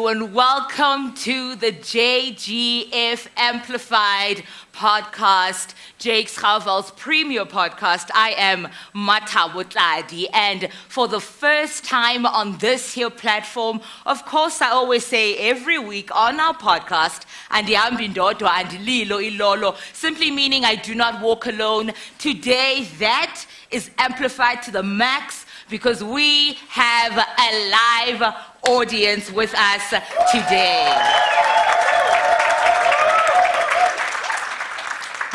and welcome to the JGF Amplified podcast, Jake Schouwveld's premier podcast. I am Mata Wutladi, and for the first time on this here platform, of course, I always say every week on our podcast, Andihambi ndodwa andililo ilolo, simply meaning I do not walk alone. Today, that is amplified to the max because we have a live audience with us today.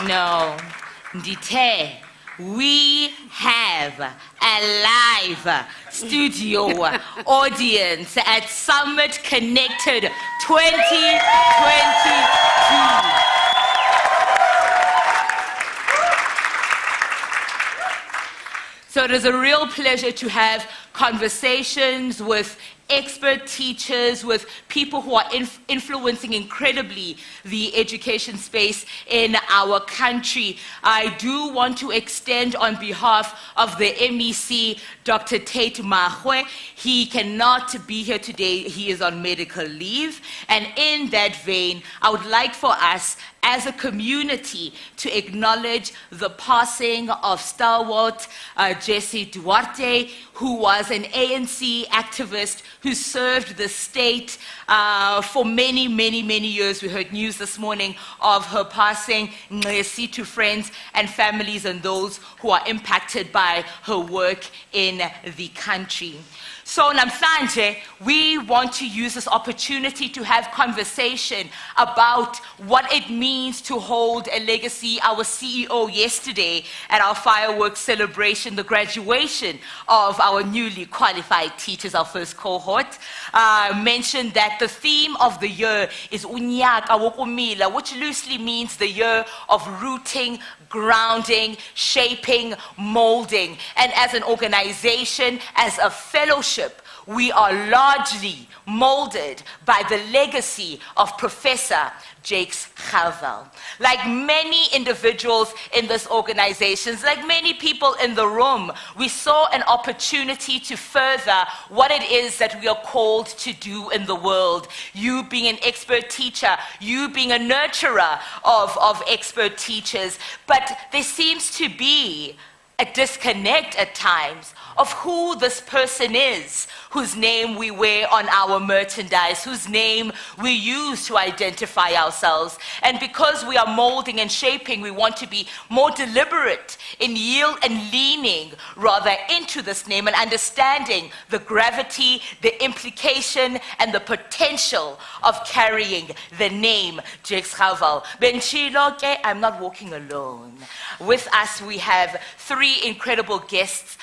No, Ndite, we have a live studio audience at Summit Connected 2022. So it is a real pleasure to have conversations with expert teachers, with people who are influencing incredibly the education space in our country. I do want to extend on behalf of the MEC, Dr. Tate Mahwe. He cannot be here today. He is on medical leave. And in that vein, I would like for us as a community to acknowledge the passing of stalwart Jesse Duarte, who was an ANC activist who served the state for many, many, many years. We heard news this morning of her passing. Ngesi to friends and families and those who are impacted by her work in the country. So namhlanje, we want to use this opportunity to have conversation about what it means to hold a legacy. Our CEO yesterday at our fireworks celebration, the graduation of our newly qualified teachers, our first cohort, mentioned that the theme of the year is Unyaka Wokumila, which loosely means the year of rooting, grounding, shaping, molding. And as an organization, as a fellowship, we are largely molded by the legacy of Professor Jake Schouwveld. Like many individuals in this organization, like many people in the room, we saw an opportunity to further what it is that we are called to do in the world. You being an expert teacher, you being a nurturer of expert teachers, but there seems to be a disconnect at times of who this person is, whose name we wear on our merchandise, whose name we use to identify ourselves. And because we are molding and shaping, we want to be more deliberate in yield and leaning rather into this name and understanding the gravity, the implication, and the potential of carrying the name Jake Schouwveld. Benchiloke, I'm not walking alone. With us, we have three incredible guests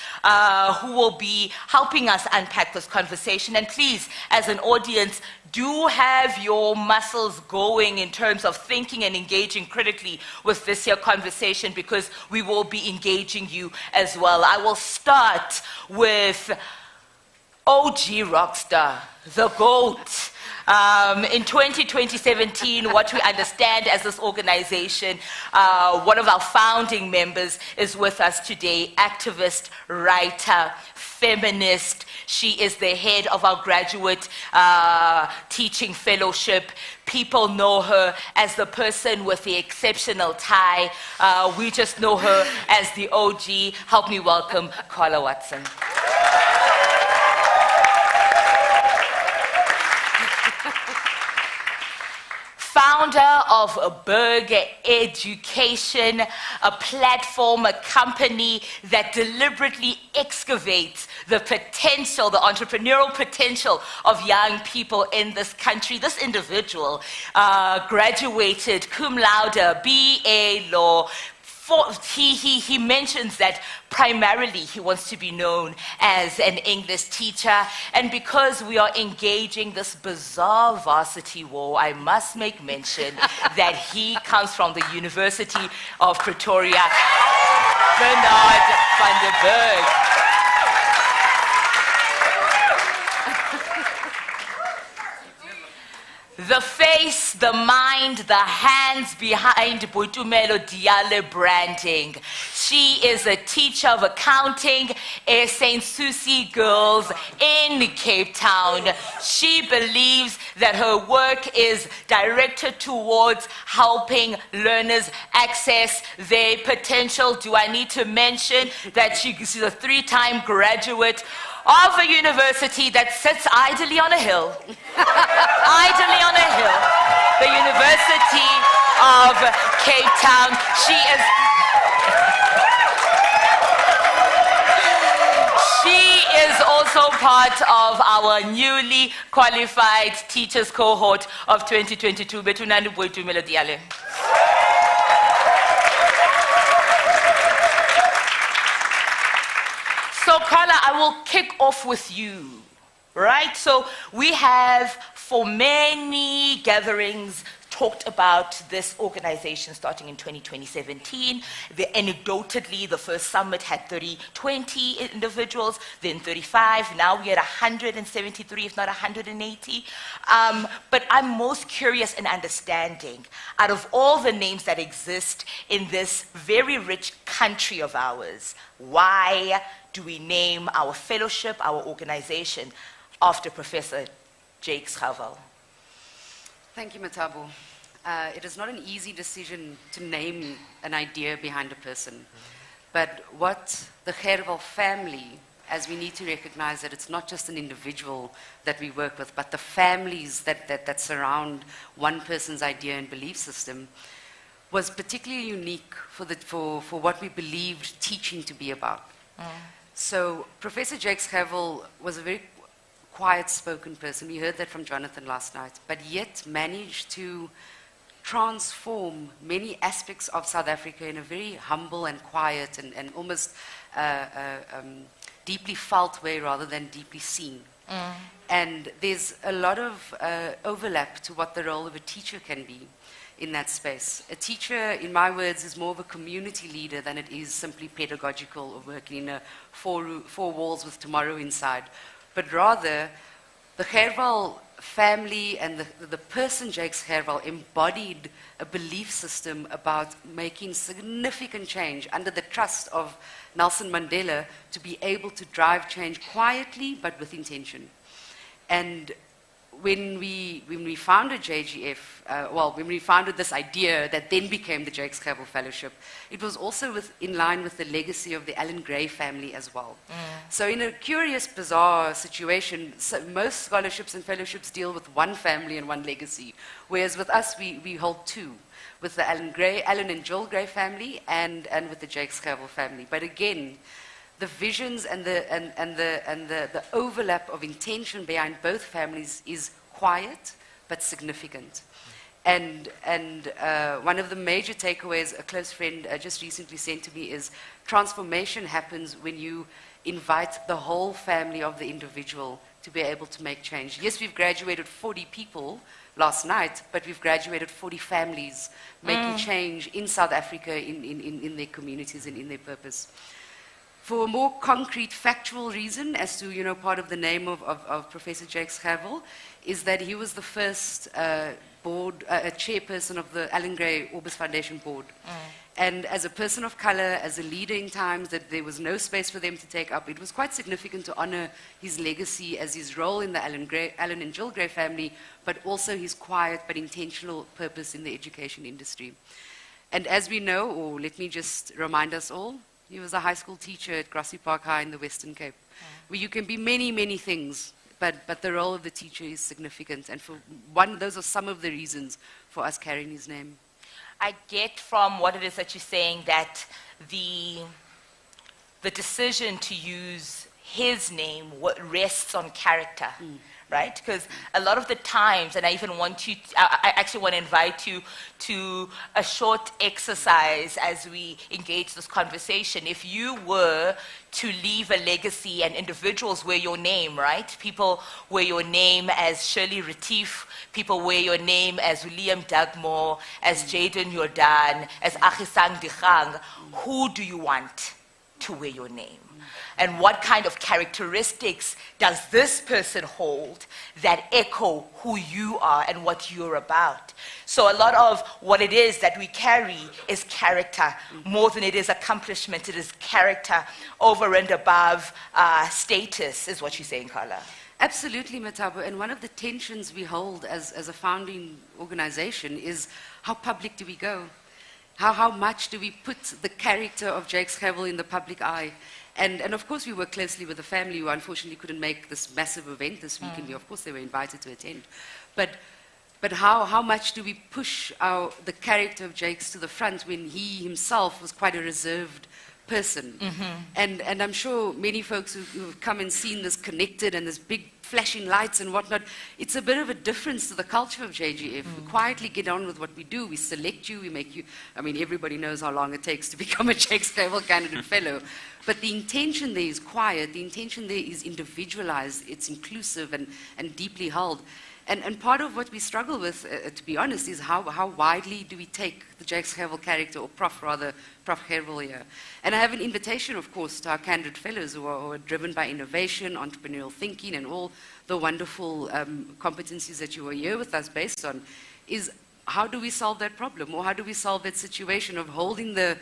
who will be helping us unpack this conversation. And please, as an audience, do have your muscles going in terms of thinking and engaging critically with this here conversation, because we will be engaging you as well. I will start with OG Rockstar, the GOAT. In 2017, what we understand as this organization, one of our founding members is with us today, activist, writer, feminist. She is the head of our graduate teaching fellowship. People know her as the person with the exceptional tie. We just know her as the OG. Help me welcome Carla Watson. Founder of Berg Education, a platform, a company that deliberately excavates the potential, the entrepreneurial potential of young people in this country. This individual graduated cum laude, BA Law. He mentions that primarily he wants to be known as an English teacher, and because we are engaging this bizarre varsity war, I must make mention that he comes from the University of Pretoria, Bernard van der Berg. the face, the mind, the hands behind Boitumelo Diale branding. She is a teacher of accounting at St. Susie Girls in Cape Town. She believes that her work is directed towards helping learners access their potential. Do I need to mention that she's a 3-time graduate of a university that sits idly on a hill, idly on a hill, the University of Cape Town. She is also part of our newly qualified teachers cohort of 2022. Betunani Boitumelo Diale. So, Carla, I will kick off with you, right? So we have, for many gatherings, talked about this organization starting in 2017. Anecdotally, the first summit had 20 individuals, then 35. Now we're at 173, if not 180. But I'm most curious in understanding, out of all the names that exist in this very rich country of ours, why do we name our fellowship, our organization, after Professor Jakes Gerwel? Thank you, Matabu. It is not an easy decision to name an idea behind a person. But what the Gerwel family, as we need to recognize that it's not just an individual that we work with, but the families that surround one person's idea and belief system, was particularly unique for what we believed teaching to be about. So Professor Jakes Gerwel was a very quiet-spoken person. We heard that from Jonathan last night, but yet managed to transform many aspects of South Africa in a very humble and quiet and almost deeply felt way rather than deeply seen. And there's a lot of overlap to what the role of a teacher can be in that space. A teacher, in my words, is more of a community leader than it is simply pedagogical or working in four walls with tomorrow inside. But rather, the Gerwel family and the person Jakes Gerwel embodied a belief system about making significant change under the trust of Nelson Mandela to be able to drive change quietly but with intention. And when we founded JGF, when we founded this idea that then became the Jakes Gerwel Fellowship, it was also in line with the legacy of the Alan Gray family as well. So in a curious, bizarre situation, most scholarships and fellowships deal with one family and one legacy, whereas with us, we hold two, with the Alan and Joel Gray family and with the Jakes Gerwel family. But again, the visions and the overlap of intention behind both families is quiet but significant. And one of the major takeaways a close friend just recently sent to me is transformation happens when you invite the whole family of the individual to be able to make change. Yes, we've graduated 40 people last night, but we've graduated 40 families making change in South Africa, in their communities and in their purpose. For a more concrete, factual reason as to, part of the name of Professor Jakes Gerwel, is that he was the first chairperson of the Alan Gray Orbis Foundation board. And as a person of color, as a leader in times that there was no space for them to take up, it was quite significant to honor his legacy as his role in the Alan and Jill Gray family, but also his quiet but intentional purpose in the education industry. And as we know, or let me just remind us all, he was a high school teacher at Grassy Park High in the Western Cape, where you can be many, many things, but the role of the teacher is significant. And those are some of the reasons for us carrying his name. I get from what it is that you're saying that the decision to use his name rests on character. Right? Because a lot of the times, and I actually want to invite you to a short exercise as we engage this conversation. If you were to leave a legacy and individuals wear your name, right? People wear your name as Shirley Retief, people wear your name as William Dugmore, as Jaden Jordan, as Agisang Digang. Who do you want? to wear your name? And what kind of characteristics does this person hold that echo who you are and what you're about? So a lot of what it is that we carry is character. More than it is accomplishment, it is character over and above status, is what you're saying, Carla. Absolutely, Matabo. And one of the tensions we hold as a founding organization is how public do we go? How much do we put the character of Jakes Gerwel in the public eye? And of course, we work closely with the family who unfortunately couldn't make this massive event this weekend. Of course, they were invited to attend. But how much do we push the character of Jakes to the front when he himself was quite a reserved person? And I'm sure many folks who've come and seen this connected and this big flashing lights and whatnot, it's a bit of a difference to the culture of JGF. We quietly get on with what we do. We select you, we make you, I mean, everybody knows how long it takes to become a Jakes Gerwel candidate fellow. But the intention there is quiet, the intention there is individualized, it's inclusive and deeply held. And part of what we struggle with, to be honest, is how widely do we take the Jakes Gerwel character, or Prof Gerwel here. And I have an invitation, of course, to our candidate fellows who are driven by innovation, entrepreneurial thinking, and all the wonderful competencies that you are here with us based on, is how do we solve that problem? Or how do we solve that situation of holding the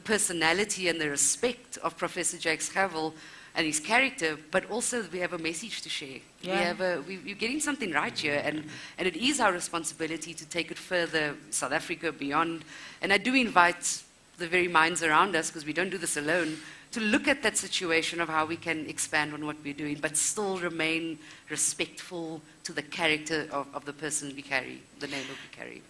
personality and the respect of Professor Jakes Gerwel and his character, but also we have a message to share. Yeah. We're getting something right here, and it is our responsibility to take it further, South Africa, beyond. And I do invite the very minds around us, because we don't do this alone, to look at that situation of how we can expand on what we're doing, but still remain respectful to the character of the person we carry, the name that we carry.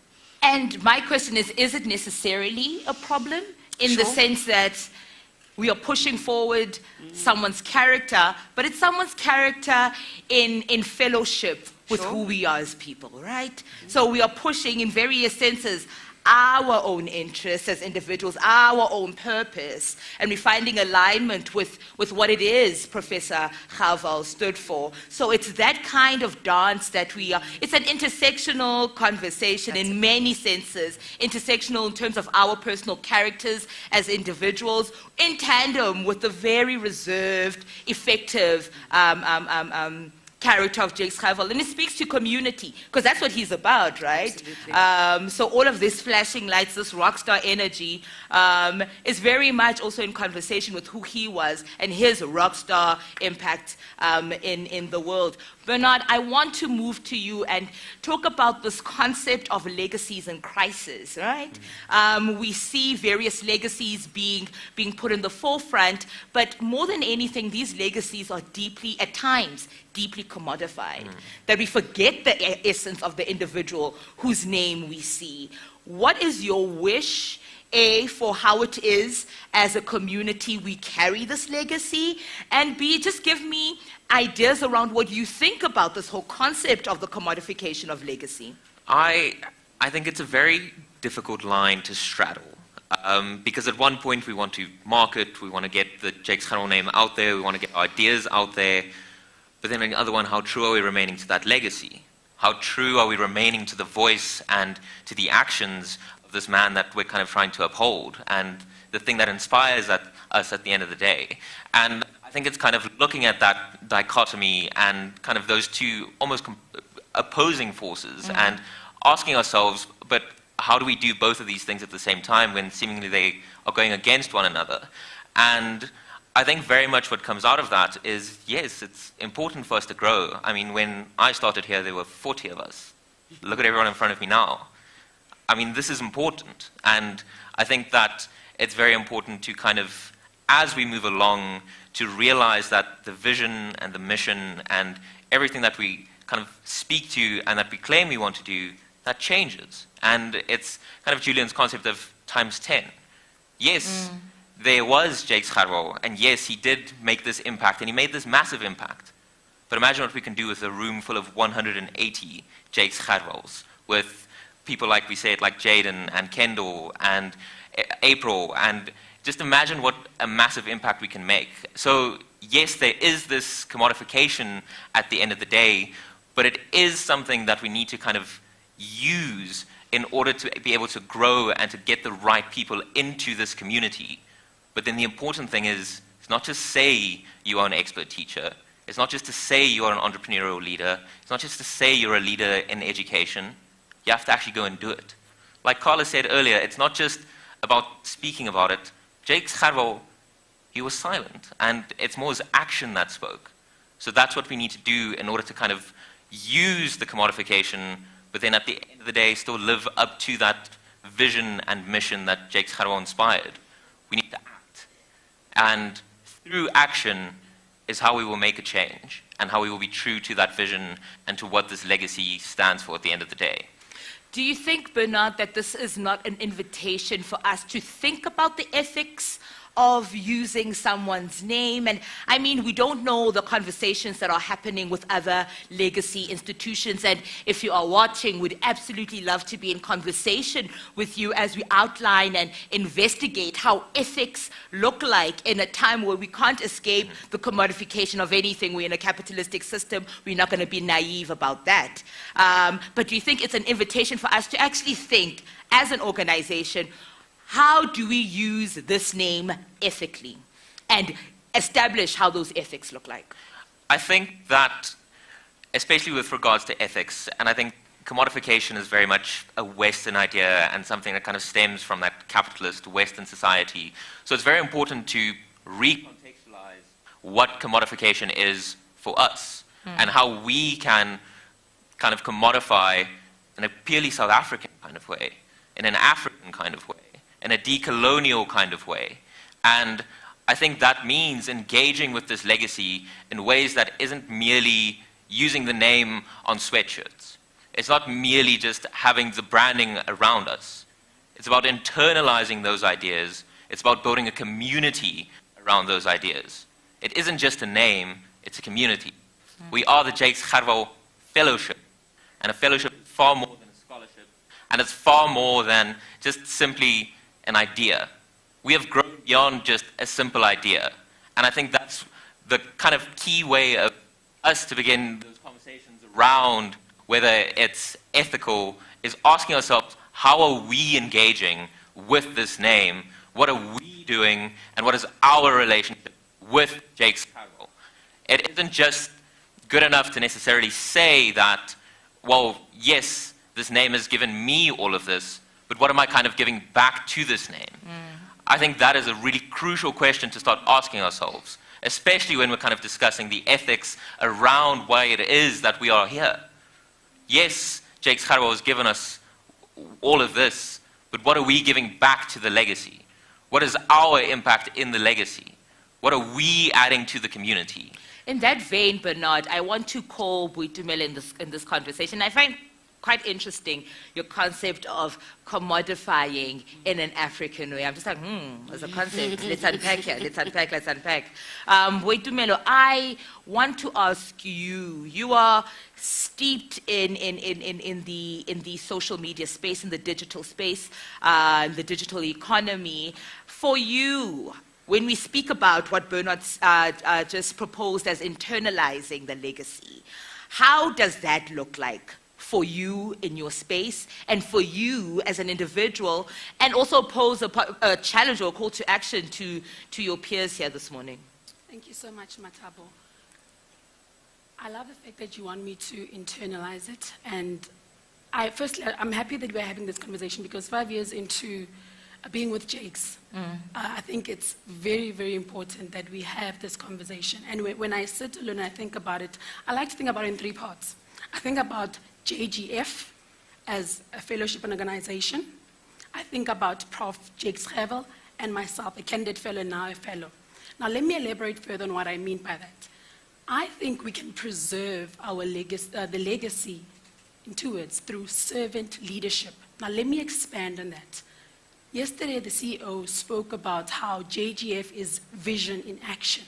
And my question is it necessarily a problem in the sense that we are pushing forward someone's character, but it's someone's character in fellowship with who we are as people, right? So we are pushing, in various senses, our own interests as individuals, our own purpose, and we're finding alignment with what it is Professor Gerwel stood for. So it's that kind of dance that we are, it's an intersectional conversation in many senses, intersectional in terms of our personal characters as individuals, in tandem with the very reserved, effective character of Jakes Gerwel, and it speaks to community, because that's what he's about, right? So all of this flashing lights, this rock star energy, is very much also in conversation with who he was and his rock star impact in the world. Bernard, I want to move to you and talk about this concept of legacies in crisis, right? We see various legacies being put in the forefront, but more than anything, these legacies are deeply, at times, deeply commodified, that we forget the essence of the individual whose name we see. What is your wish, A, for how it is as a community we carry this legacy, and B, just give me ideas around what you think about this whole concept of the commodification of legacy. I think it's a very difficult line to straddle. Because at one point we want to market, we want to get the Jakes Gerwel name out there, we want to get ideas out there, but then on the other one, how true are we remaining to that legacy? How true are we remaining to the voice and to the actions of this man that we're kind of trying to uphold, and the thing that inspires us at the end of the day? And I think it's kind of looking at that dichotomy and kind of those two almost opposing forces and asking ourselves, but how do we do both of these things at the same time when seemingly they are going against one another? And I think very much what comes out of that is, yes, it's important for us to grow. I mean, when I started here, there were 40 of us. Look at everyone in front of me now. I mean, this is important. And I think that it's very important to kind of, as we move along, to realize that the vision and the mission and everything that we kind of speak to and that we claim we want to do, that changes. And it's kind of Julian's concept of times 10. Yes, there was Jakes Gerwel, and yes, he did make this impact, and he made this massive impact. But imagine what we can do with a room full of 180 Jakes Gerwels, with people like we said, like Jaden and Kendall and April, and just imagine what a massive impact we can make. So yes, there is this commodification at the end of the day, but it is something that we need to kind of use in order to be able to grow and to get the right people into this community. But then the important thing is, it's not just say you are an expert teacher. It's not just to say you are an entrepreneurial leader. It's not just to say you're a leader in education. You have to actually go and do it. Like Carla said earlier, it's not just about speaking about it. Jakes Gerwel, he was silent, and it's more his action that spoke. So that's what we need to do in order to kind of use the commodification, but then at the end of the day still live up to that vision and mission that Jakes Gerwel inspired. We need to act. And through action is how we will make a change, and how we will be true to that vision and to what this legacy stands for at the end of the day. Do you think, Bernard, that this is not an invitation for us to think about the ethics of using someone's name? And I mean, we don't know the conversations that are happening with other legacy institutions. And if you are watching, we'd absolutely love to be in conversation with you as we outline and investigate how ethics look like in a time where we can't escape the commodification of anything. We're in a capitalistic system. We're not going to be naive about that. But do you think it's an invitation for us to actually think as an organization, how do we use this name ethically and establish how those ethics look like? I think that, especially with regards to ethics, and I think commodification is very much a Western idea and something that kind of stems from that capitalist Western society. So it's very important to recontextualize what commodification is for us and how we can kind of commodify in a purely South African kind of way, in an African kind of way, in a decolonial kind of way. And I think that means engaging with this legacy in ways that isn't merely using the name on sweatshirts. It's not merely just having the branding around us. It's about internalizing those ideas. It's about building a community around those ideas. It isn't just a name, it's a community. We are the Jakes Gerwel Fellowship, and a fellowship is far more than a scholarship, and it's far more than just simply an idea. We have grown beyond just a simple idea. And I think that's the kind of key way of us to begin those conversations around whether it's ethical, is asking ourselves, how are we engaging with this name? What are we doing? And what is our relationship with Jakes Gerwel? It isn't just good enough to necessarily say that, well, yes, this name has given me all of this, but what am I kind of giving back to this name? I think that is a really crucial question to start asking ourselves, especially when we're kind of discussing the ethics around why it is that we are here. Yes, Jakes Gerwel has given us all of this, but what are we giving back to the legacy? What is our impact in the legacy? What are we adding to the community? In that vein, Bernard, I want to call Boitumelo in this conversation. I find quite interesting your concept of commodifying in an African way. I'm just like, as a concept, let's unpack here, let's unpack. Boitumelo, I want to ask you, you are steeped in the social media space, in the digital space, the digital economy. For you, when we speak about what Bernard just proposed as internalizing the legacy, how does that look like for you in your space and for you as an individual, and also pose a challenge or a call to action to your peers here this morning? Thank you so much, Matabo. I love the fact that you want me to internalize it. And firstly, I'm happy that we're having this conversation, because 5 years into being with Jakes, I think it's very, very important that we have this conversation. And when I sit alone and I think about it, I like to think about it in 3 parts. I think about JGF as a fellowship and organization. I think about Prof. Jakes Gerwel and myself, a candidate fellow, now a fellow. Now let me elaborate further on what I mean by that. I think we can preserve our the legacy in 2 words, through servant leadership. Now let me expand on that. Yesterday the CEO spoke about how JGF is vision in action.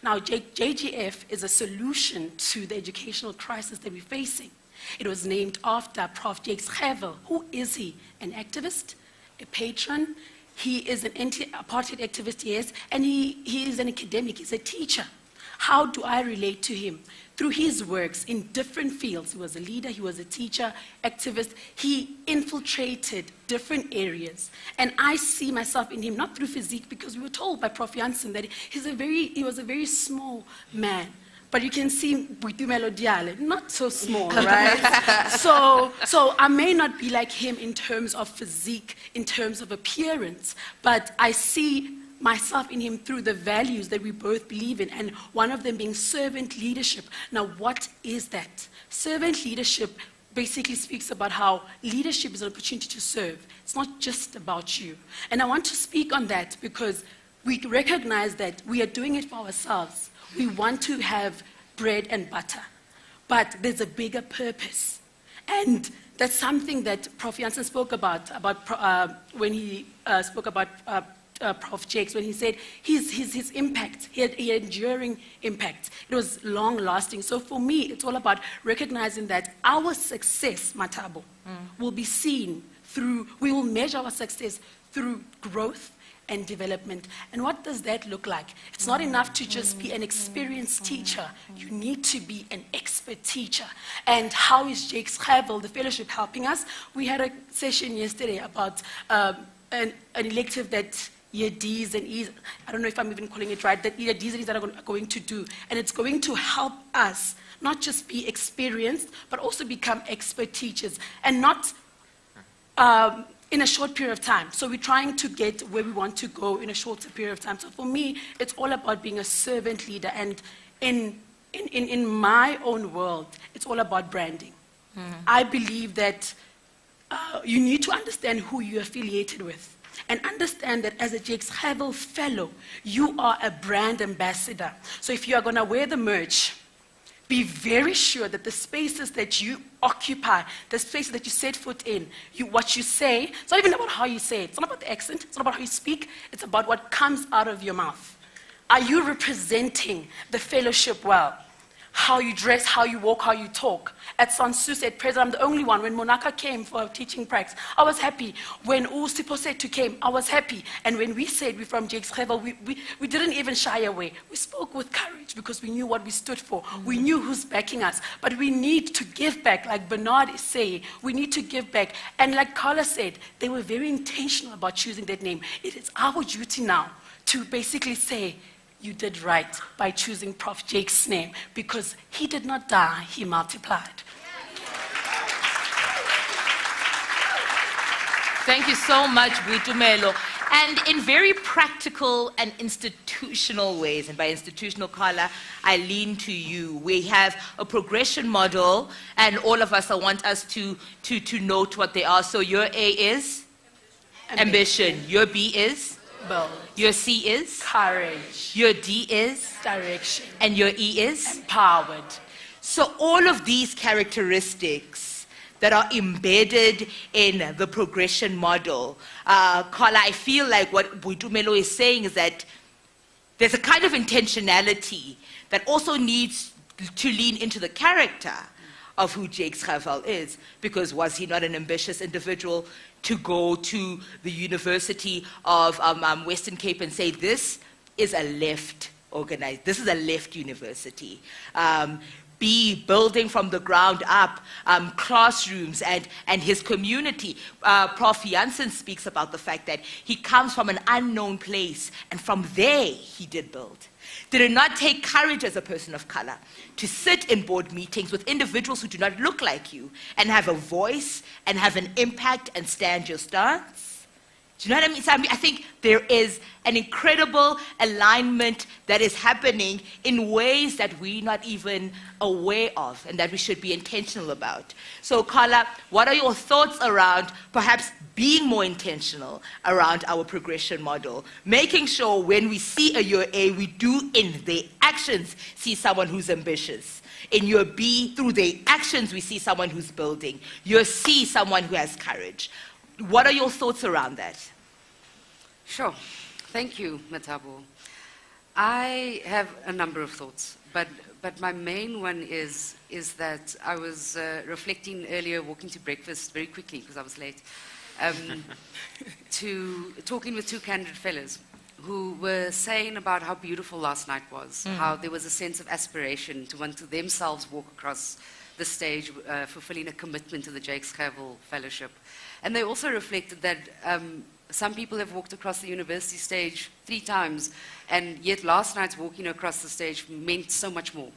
Now JGF is a solution to the educational crisis that we're facing. It was named after Prof. Jakes Gerwel. Who is he? An activist, a patron. He is an anti-apartheid activist, yes, and he is an academic. He's a teacher. How do I relate to him? Through his works in different fields. He was a leader, he was a teacher, activist. He infiltrated different areas. And I see myself in him, not through physique, because we were told by Prof. Janssen that he was a very small man. But you can see Boitumelo Diale, not so small, right? so I may not be like him in terms of physique, in terms of appearance, but I see myself in him through the values that we both believe in, and one of them being servant leadership. Now, what is that? Servant leadership basically speaks about how leadership is an opportunity to serve. It's not just about you. And I want to speak on that because we recognize that we are doing it for ourselves. We want to have bread and butter, but there's a bigger purpose. And that's something that Prof. Janssen spoke about when he spoke about Prof. Jakes, when he said his impact, he had enduring impact. It was long-lasting. So for me, it's all about recognizing that our success, Matabo, will be seen through, we will measure our success through growth and development. And what does that look like? It's not enough to just be an experienced teacher. You need to be an expert teacher. And how is Jakes Travel, the fellowship, helping us? We had a session yesterday about an elective that year Ds and E's, I don't know if I'm even calling it right, that year Ds and E's are going to do. And it's going to help us not just be experienced, but also become expert teachers. And not in a short period of time. So we're trying to get where we want to go in a shorter period of time. So for me, it's all about being a servant leader. And in my own world, it's all about branding. I believe that you need to understand who you're affiliated with. And understand that as a Jakes Travel fellow, you are a brand ambassador. So if you are going to wear the merch, be very sure that the spaces that you occupy, the spaces that you set foot in, what you say, it's not even about how you say it. It's not about the accent. It's not about how you speak. It's about what comes out of your mouth. Are you representing the fellowship well? How you dress, how you walk, how you talk. At Sansu at present, I'm the only one. When Monaka came for a teaching practice, I was happy. When Usiposetu came, I was happy. And when we said we're from Jakes Travel, we didn't even shy away. We spoke with courage because we knew what we stood for. We knew who's backing us. But we need to give back, like Bernard is saying. We need to give back. And like Carla said, they were very intentional about choosing that name. It is our duty now to basically say, you did right by choosing Prof. Jakes' name because he did not die, he multiplied. Thank you so much, Boitumelo. And in very practical and institutional ways, and by institutional, Carla, I lean to you. We have a progression model, and all of us, I want us to note what they are. So your A is? Ambition. Your B is? Bold. Your C is? Courage. Your D is? Direction. And your E is? Empowered. So all of these characteristics that are embedded in the progression model, Carla, I feel like what Boitumelo is saying is that there's a kind of intentionality that also needs to lean into the character of who Jakes Travel is, because was he not an ambitious individual to go to the University of Western Cape and say, this is a left organized, this is a left university. B, building from the ground up, classrooms and his community. Prof. Janssen speaks about the fact that he comes from an unknown place, and from there he did build. Did it not take courage as a person of color to sit in board meetings with individuals who do not look like you and have a voice and have an impact and stand your stance? Do you know what I mean? So I think there is an incredible alignment that is happening in ways that we're not even aware of and that we should be intentional about. So Carla, what are your thoughts around perhaps being more intentional around our progression model, making sure when we see a year A, we do in their actions see someone who's ambitious. In year B, through their actions, we see someone who's building. Year C, someone who has courage. What are your thoughts around that? Sure. Thank you, Matabo. I have a number of thoughts, but my main one is that I was reflecting earlier, walking to breakfast very quickly because I was late, to talking with two candid fellows. who were saying about how beautiful last night was, how there was a sense of aspiration to want to themselves walk across the stage, fulfilling a commitment to the Jakes Gerwel Fellowship. And they also reflected that some people have walked across the university stage 3 times, and yet last night's walking across the stage meant so much more.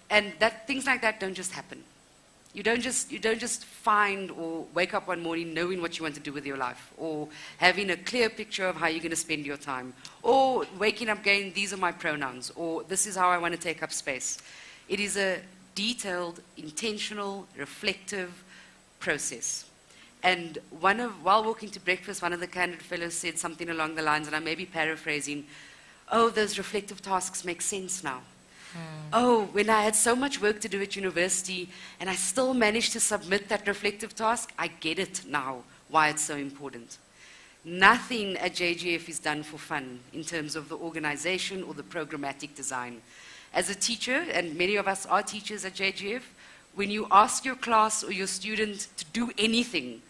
And things like that don't just happen. You don't just find or wake up one morning knowing what you want to do with your life, or having a clear picture of how you're going to spend your time, or waking up going, these are my pronouns, or this is how I want to take up space. It is a detailed, intentional, reflective process. And while walking to breakfast, one of the candidate fellows said something along the lines, and I may be paraphrasing, oh, those reflective tasks make sense now. Oh, when I had so much work to do at university and I still managed to submit that reflective task, I get it now, why it's so important. Nothing at JGF is done for fun in terms of the organization or the programmatic design. As a teacher, and many of us are teachers at JGF, when you ask your class or your student to do anything,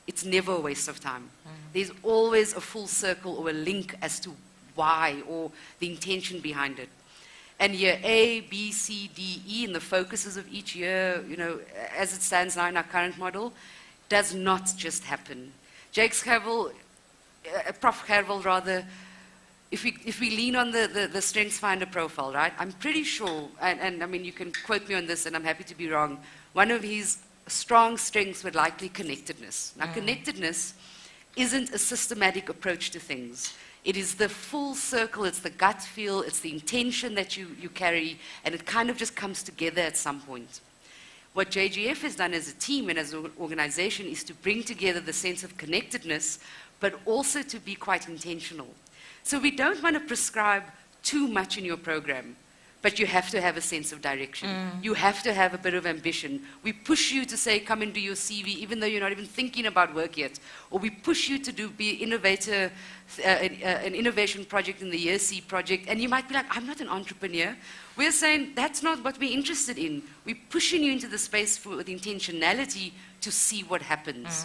it's never a waste of time. There's always a full circle or a link as to why or the intention behind it. And year A, B, C, D, E, and the focuses of each year, you know, as it stands now in our current model, does not just happen. Jakes Gerwel, Prof. Gerwel rather, if we lean on the Strengths Finder profile, right, I'm pretty sure, and I mean, you can quote me on this, and I'm happy to be wrong, one of his strong strengths would likely connectedness. Now, connectedness isn't a systematic approach to things. It is the full circle, it's the gut feel, it's the intention that you carry, and it kind of just comes together at some point. What JGF has done as a team and as an organization is to bring together the sense of connectedness, but also to be quite intentional. So we don't want to prescribe too much in your program, but you have to have a sense of direction. You have to have a bit of ambition. We push you to say, come and do your CV, even though you're not even thinking about work yet. Or we push you to be an innovation project in the Year C project, and you might be like, I'm not an entrepreneur. We're saying that's not what we're interested in. We're pushing you into the space with intentionality to see what happens.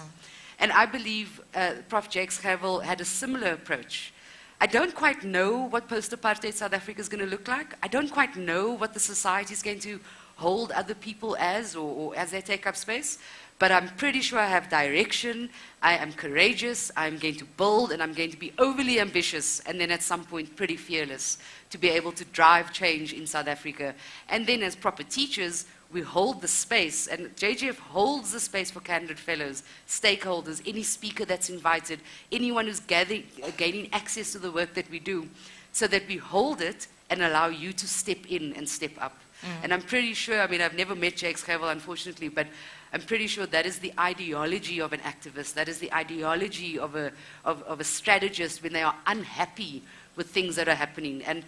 And I believe Prof. Jakes Gerwel had a similar approach. I don't quite know what post-apartheid South Africa is going to look like. I don't quite know what the society is going to hold other people as, or as they take up space. But I'm pretty sure I have direction, I am courageous, I'm going to build, and I'm going to be overly ambitious, and then at some point pretty fearless to be able to drive change in South Africa. And then as proper teachers, we hold the space, and JGF holds the space for candidate fellows, stakeholders, any speaker that's invited, anyone who's gaining access to the work that we do, so that we hold it and allow you to step in and step up. And I'm pretty sure, I mean, I've never met Jakes Gerwel, unfortunately, but I'm pretty sure that is the ideology of an activist, that is the ideology of a strategist when they are unhappy with things that are happening. And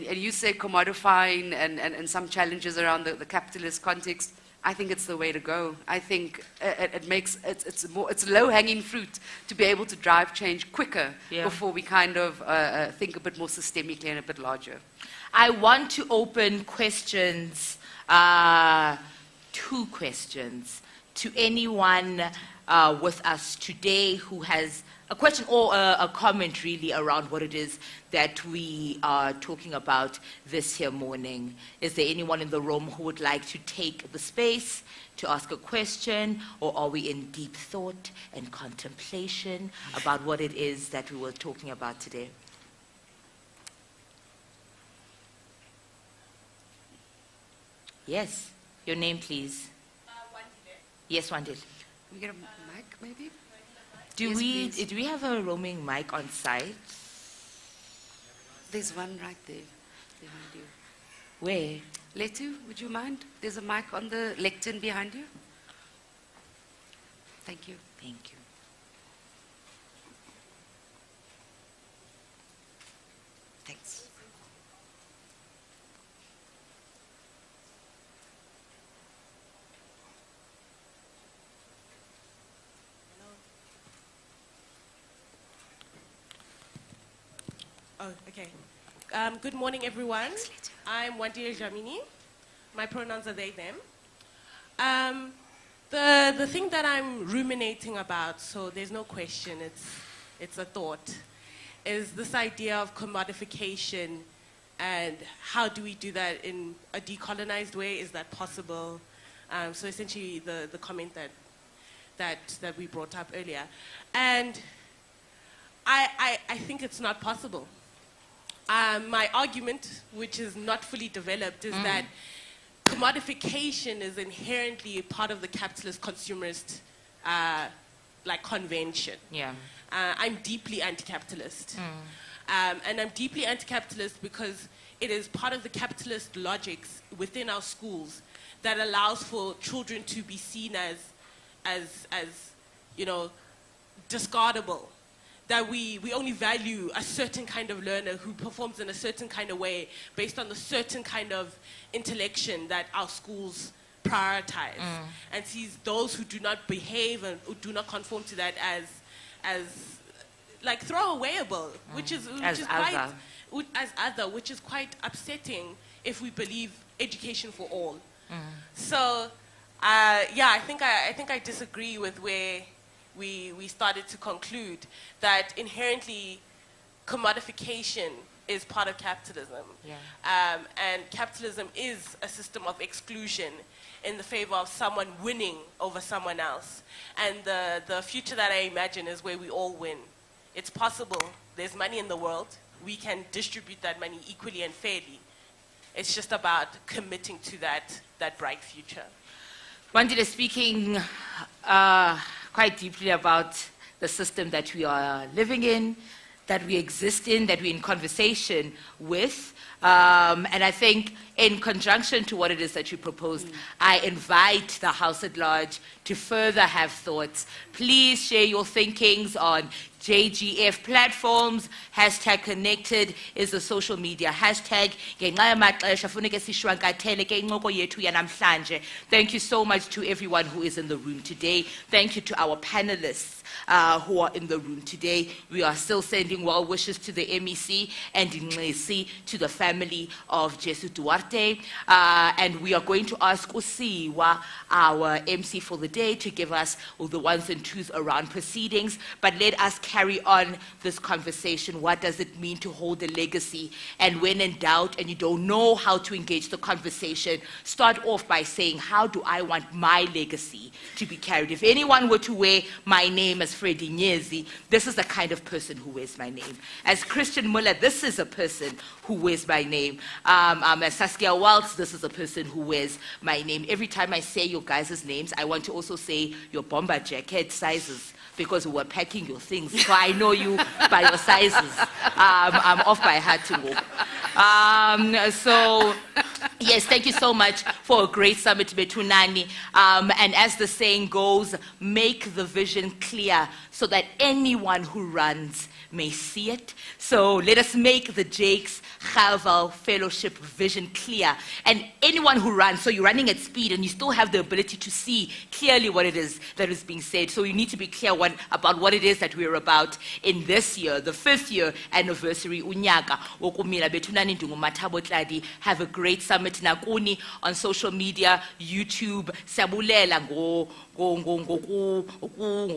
you say commodifying and some challenges around the capitalist context. I think it's the way to go. I think it's low-hanging fruit to be able to drive change quicker before we kind of think a bit more systemically and a bit larger. I want to open questions, 2 questions, to anyone with us today who has a question or a comment really around what it is that we are talking about this here morning. Is there anyone in the room who would like to take the space to ask a question, or are we in deep thought and contemplation about what it is that we were talking about today? Yes, your name please. Wandile. Yes, Wandile. We get a mic maybe? Do we have a roaming mic on site? There's one right there behind you. Where? Letu, would you mind? There's a mic on the lectern behind you. Thank you. Thank you. Thanks. Oh, okay. Good morning, everyone. I'm Wandile Jamini. My pronouns are they, them. The thing that I'm ruminating about, so there's no question, it's a thought. is this idea of commodification, and how do we do that in a decolonized way? Is that possible? So essentially the comment that we brought up earlier. And I think it's not possible. My argument, which is not fully developed, is that commodification is inherently part of the capitalist consumerist convention. Yeah. I'm deeply anti-capitalist. And I'm deeply anti-capitalist because it is part of the capitalist logics within our schools that allows for children to be seen as discardable. That we only value a certain kind of learner who performs in a certain kind of way based on the certain kind of intellection that our schools prioritize, and sees those who do not behave and who do not conform to that as like throwawayable, which is quite upsetting if we believe education for all. So I think I disagree with where we started to conclude that inherently commodification is part of capitalism. Yeah. And capitalism is a system of exclusion in the favor of someone winning over someone else. And the future that I imagine is where we all win. It's possible. There's money in the world. We can distribute that money equally and fairly. It's just about committing to that bright future. Wandile speaking quite deeply about the system that we are living in, that we exist in, that we're in conversation with. And I think in conjunction to what it is that you proposed, I invite the House at large to further have thoughts. Please share your thinkings on JGF platforms. Hashtag connected is the social media hashtag. Thank you so much to everyone who is in the room today. Thank you to our panelists who are in the room today. We are still sending well wishes to the MEC and to the family of Jesu Duarte. And we are going to ask Usiwa, our MC for the day, to give us all the ones and twos around proceedings. But let us carry on this conversation. What does it mean to hold a legacy? And when in doubt and you don't know how to engage the conversation, start off by saying, how do I want my legacy to be carried? If anyone were to wear my name as Freddie Nyezi, this is the kind of person who wears my name. As Christian Muller, this is a person who wears my name. As Saskia Waltz, this is a person who wears my name. Every time I say your guys' names, I want to also say your bomber jacket sizes, because we were packing your things. So I know you by your sizes. I'm off by heart to walk. So, yes, thank you so much for a great summit, Betunani. And as the saying goes, make the vision clear so that anyone who runs may see it. So let us make the Jakes Chaval Fellowship vision clear. And anyone who runs, so you're running at speed and you still have the ability to see clearly what it is that is being said. So you need to be clear about what it is that we're about in this year, the 5th year anniversary, Unyaka, Wokumila Betunani Dungumatabo Tladi. Have a great summit, Nakuni, on social media, YouTube, Sabulela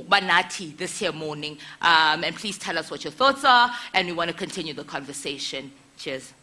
Banati this here morning. And please tell us what your thoughts are, and we want to continue the conversation. Cheers.